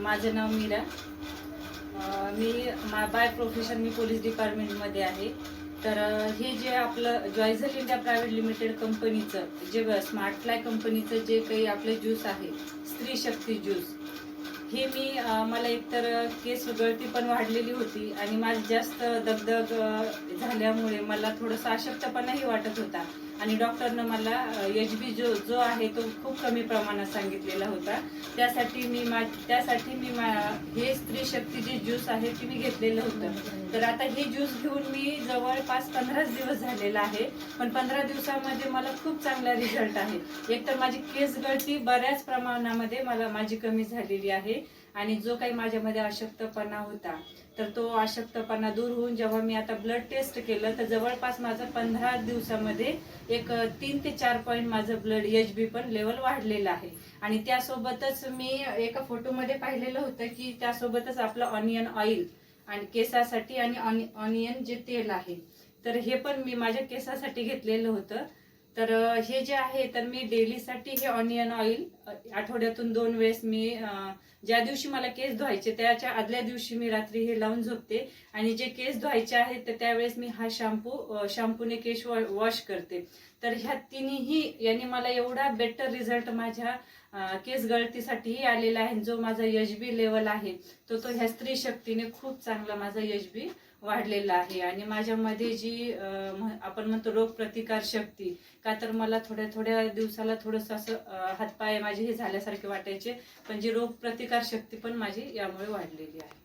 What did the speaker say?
माझं नाव मीरा. मी by profession me police डिपार्टमेंटमध्ये आहे. तर हे जे आपलं जॉयझल इंडिया प्रायव्हेट लिमिटेड कंपनीचं जे स्मार्ट फ्लाय कंपनीचं जे काही आपलं ज्यूस आहे, स्त्री शक्ती ज्यूस, हे मी मला एकतर केस गळती पण वाढलेली होती आणि माझी जास्त दगदग झाल्यामुळे मला थोडंसं अशक्तपणाही वाटत होता आणि डॉक्टरनं मला HB जो आहे तो खूप कमी प्रमाणात सांगितलेला होता. त्यासाठी मी हे स्त्री शक्ती जे ज्यूस आहे ते मी घेतलेलं होतं. तर आता हे ज्यूस घेऊन मी जवळपास 15 दिवस झालेला आहे, पण 15 दिवसामध्ये मला खूप चांगला रिझल्ट आहे. एकतर माझी केस गळती बऱ्याच प्रमाणामध्ये माझी कमी झालेली आहे आणि जो काही माझ्यामध्ये अशक्तपणा होता तर तो अशक्तपणा दूर होऊन जेव्हा मी आता ब्लड टेस्ट केलं तर जवळपास माझं 15 दिवसामध्ये एक 3 ते 4 पॉईंट माझं ब्लड HB पण लेवल वाढलेलं आहे. आणि त्यासोबतच मी एका फोटोमध्ये पाहिलेलं होतं की त्यासोबतच आपलं ऑनियन ऑइल आणि केसासाठी आणि ऑनियन जे तेल आहे तर हे पण मी माझ्या केसासाठी घेतलेलं होतं. तर हे जे आहे तर मी डेलीसाठी हे ऑनियन ऑइल आठवड्यातून 2 वेळेस मी ज्या दिवशी मला केस धुवायचे त्याच्या आदल्या दिवशी मी रात्री हे लावून झोपते आणि जे केस धुवायचे आहेत तर त्यावेळेस मी हा शॅम्पूने केस वॉश करते. तर ह्या तिन्ही याने मला एवढा बेटर रिझल्ट माझ्या केस गळतीसाठीही आलेला आहे. जो माझा HB लेवल आहे तो ह्या स्त्री शक्तीने खूप चांगला माझा HB वाढलेला आहे. आणि माझ्यामध्ये जी आपण म्हणतो रोग प्रतिकार शक्ती, का तर मला थोड्या थोड्या दिवसाला थोडंसं असं हातपाय माझे हे झाल्यासारखे वाटायचे, पण जी रोग प्रतिकार शक्ती पण माझी यामुळे वाढलेली आहे.